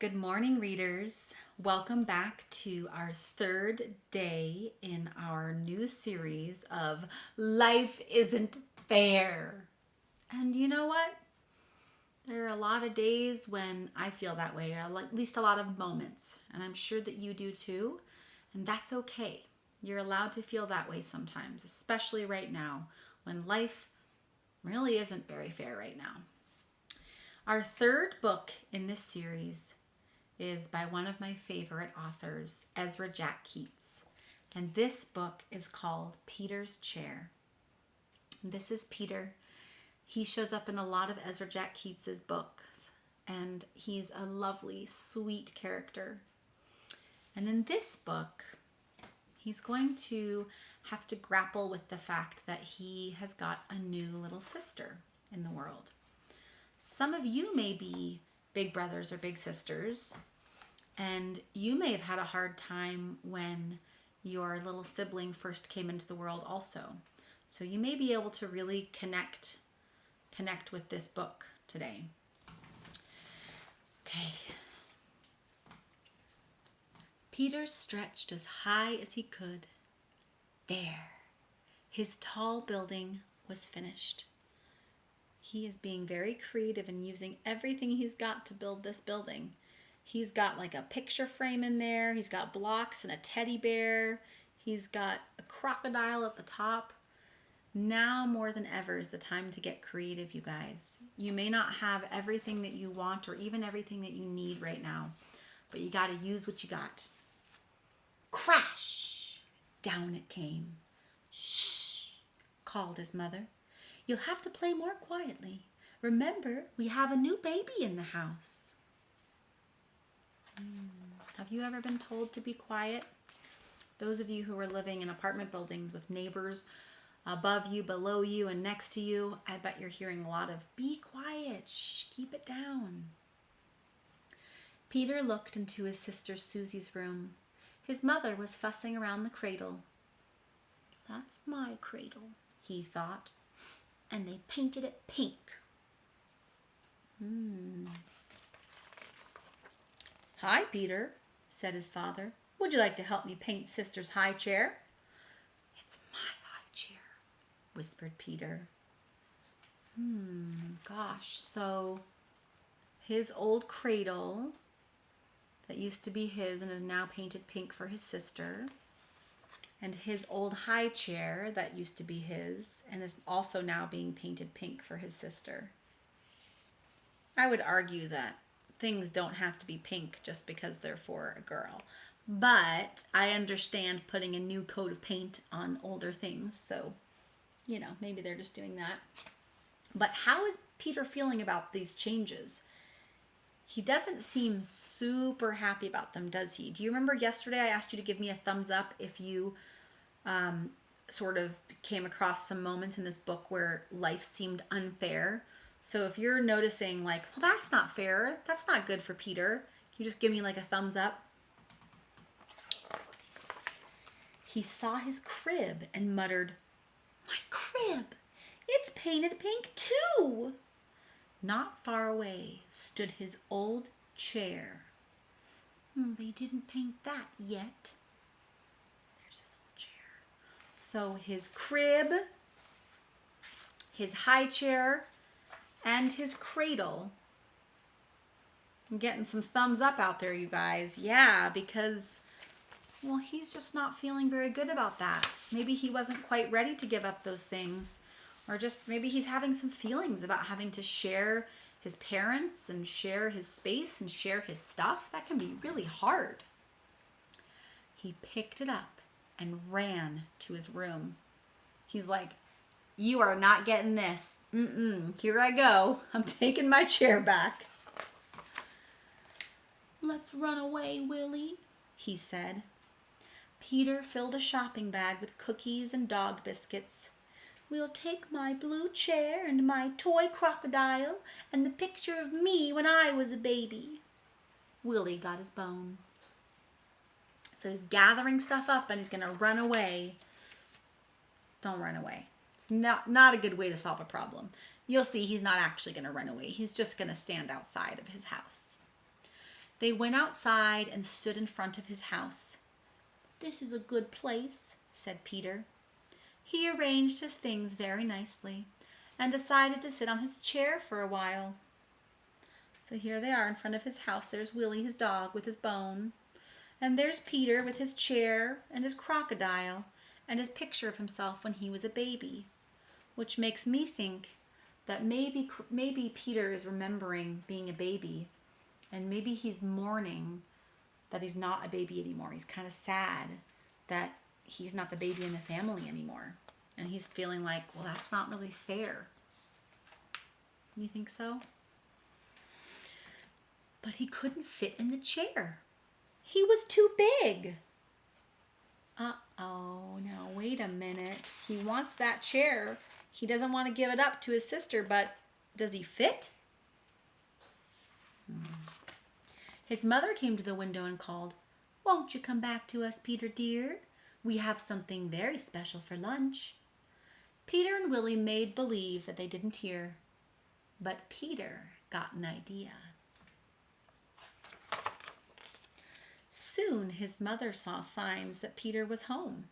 Good morning, readers. Welcome back to our third day in our new series of Life Isn't Fair. And you know what? There are a lot of days when I feel that way, or at least a lot of moments. And I'm sure that you do too. And that's okay. You're allowed to feel that way sometimes, especially right now when life really isn't very fair right now. Our third book in this series is by one of my favorite authors, Ezra Jack Keats. And this book is called Peter's Chair. This is Peter. He shows up in a lot of Ezra Jack Keats's books, and he's a lovely, sweet character. And in this book, he's going to have to grapple with the fact that he has got a new little sister in the world. Some of you may be big brothers or big sisters, and you may have had a hard time when your little sibling first came into the world also. So you may be able to really connect with this book today. Okay. Peter stretched as high as he could. There, his tall building was finished. He is being very creative and using everything he's got to build this building. He's got like a picture frame in there. He's got blocks and a teddy bear. He's got a crocodile at the top. Now more than ever is the time to get creative, you guys. You may not have everything that you want or even everything that you need right now, but you got to use what you got. Crash! Down it came. Shh! Called his mother. You'll have to play more quietly. Remember, we have a new baby in the house. Have you ever been told to be quiet? Those of you who are living in apartment buildings with neighbors above you, below you, and next to you, I bet you're hearing a lot of, be quiet, shh, keep it down. Peter looked into his sister Susie's room. His mother was fussing around the cradle. That's my cradle, he thought, and they painted it pink. Hi, Peter, said his father. Would you like to help me paint Sister's high chair? It's my high chair, whispered Peter. Gosh, so his old cradle that used to be his and is now painted pink for his sister, and his old high chair that used to be his and is also now being painted pink for his sister. I would argue that things don't have to be pink just because they're for a girl. But I understand putting a new coat of paint on older things. So, maybe they're just doing that. But how is Peter feeling about these changes? He doesn't seem super happy about them, does he? Do you remember yesterday I asked you to give me a thumbs up if you sort of came across some moments in this book where life seemed unfair? So if you're noticing like, well, that's not fair, that's not good for Peter, can you just give me like a thumbs up? He saw his crib and muttered, my crib, it's painted pink too. Not far away stood his old chair. They didn't paint that yet. There's his old chair. So his crib, his high chair, and his cradle. I'm getting some thumbs up out there, you guys. Yeah, because, well, he's just not feeling very good about that. Maybe he wasn't quite ready to give up those things. Or just maybe he's having some feelings about having to share his parents and share his space and share his stuff. That can be really hard. He picked it up and ran to his room. He's like, you are not getting this. Here I go. I'm taking my chair back. Let's run away, Willie, he said. Peter filled a shopping bag with cookies and dog biscuits. We'll take my blue chair and my toy crocodile and the picture of me when I was a baby. Willie got his bone. So he's gathering stuff up and he's going to run away. Don't run away. Not a good way to solve a problem. You'll see he's not actually going to run away. He's just going to stand outside of his house. They went outside and stood in front of his house. "This is a good place," said Peter. He arranged his things very nicely and decided to sit on his chair for a while. So here they are in front of his house. There's Willie, his dog, with his bone. And there's Peter with his chair and his crocodile and his picture of himself when he was a baby, which makes me think that maybe Peter is remembering being a baby, and maybe he's mourning that he's not a baby anymore. He's kind of sad that he's not the baby in the family anymore. And he's feeling like, well, that's not really fair. You think so? But he couldn't fit in the chair. He was too big. Uh-oh, now wait a minute. He wants that chair. He doesn't want to give it up to his sister, but does he fit? His mother came to the window and called, "Won't you come back to us, Peter dear? We have something very special for lunch." Peter and Willie made believe that they didn't hear, but Peter got an idea. Soon his mother saw signs that Peter was home.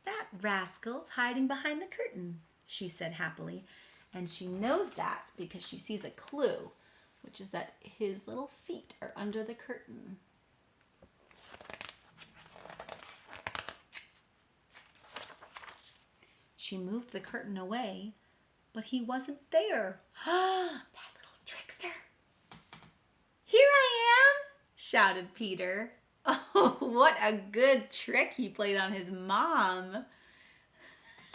"That rascal's hiding behind the curtain," she said happily, and she knows that because she sees a clue, which is that his little feet are under the curtain. She moved the curtain away, but he wasn't there. That little trickster. "Here I am!" shouted Peter. Oh, what a good trick he played on his mom.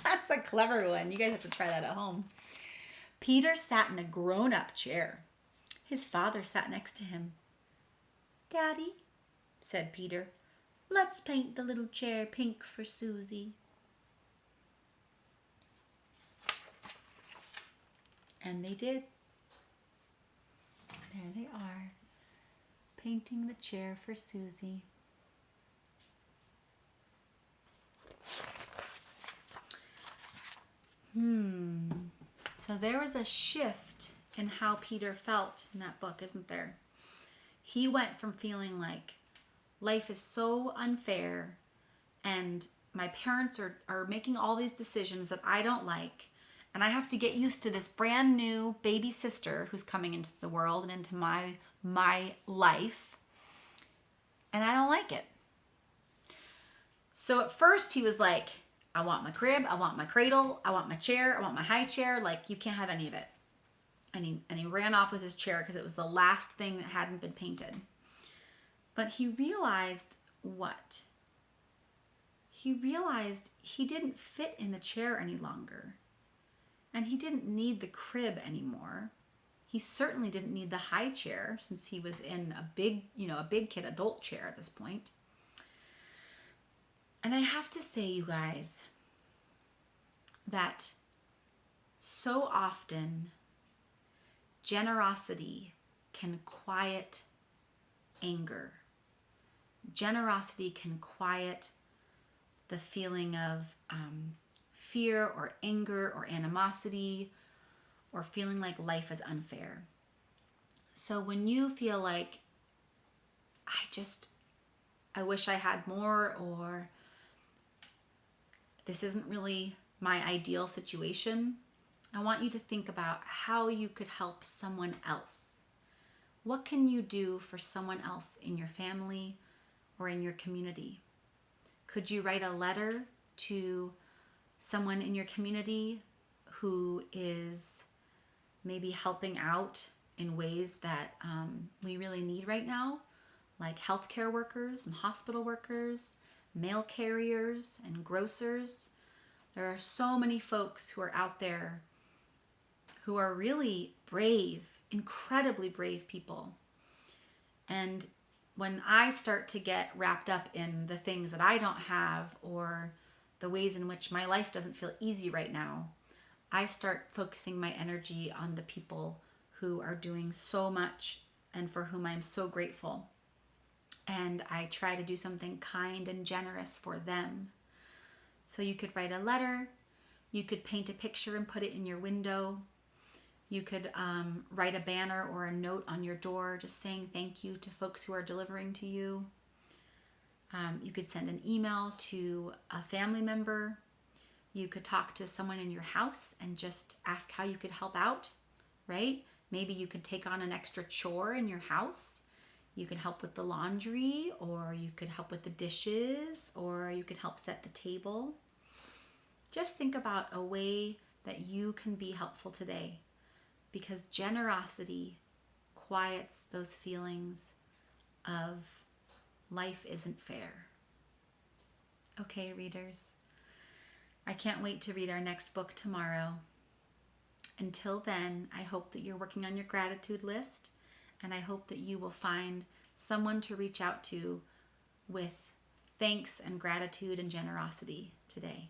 That's a clever one. You guys have to try that at home. Peter sat in a grown-up chair. His father sat next to him. "Daddy," said Peter, "let's paint the little chair pink for Susie." And they did. There they are, painting the chair for Susie. So there was a shift in how Peter felt in that book, isn't there? He went from feeling like life is so unfair and my parents are making all these decisions that I don't like, and I have to get used to this brand new baby sister who's coming into the world and into my life, and I don't like it. So at first he was like, "I want my crib, I want my cradle, I want my chair, I want my high chair, like you can't have any of it." And he ran off with his chair because it was the last thing that hadn't been painted. But he realized what? He realized he didn't fit in the chair any longer. And he didn't need the crib anymore. He certainly didn't need the high chair since he was in a big kid adult chair at this point. And I have to say, you guys, that so often generosity can quiet anger. Generosity can quiet the feeling of fear or anger or animosity or feeling like life is unfair. So when you feel like, I wish I had more, or this isn't really my ideal situation, I want you to think about how you could help someone else. What can you do for someone else in your family or in your community? Could you write a letter to someone in your community who is maybe helping out in ways that we really need right now, like healthcare workers and hospital workers, mail carriers and grocers? There are so many folks who are out there who are really brave, incredibly brave people. And when I start to get wrapped up in the things that I don't have or the ways in which my life doesn't feel easy right now, I start focusing my energy on the people who are doing so much and for whom I'm so grateful. And I try to do something kind and generous for them. So you could write a letter, you could paint a picture and put it in your window, You could write a banner or a note on your door just saying thank you to folks who are delivering to you. You could send an email to a family member. You could talk to someone in your house and just ask how you could help out, right? Maybe you could take on an extra chore in your house. You could help with the laundry, or you could help with the dishes, or you could help set the table. Just think about a way that you can be helpful today, because generosity quiets those feelings of life isn't fair. Okay, readers, I can't wait to read our next book tomorrow. Until then, I hope that you're working on your gratitude list, and I hope that you will find someone to reach out to with thanks and gratitude and generosity today.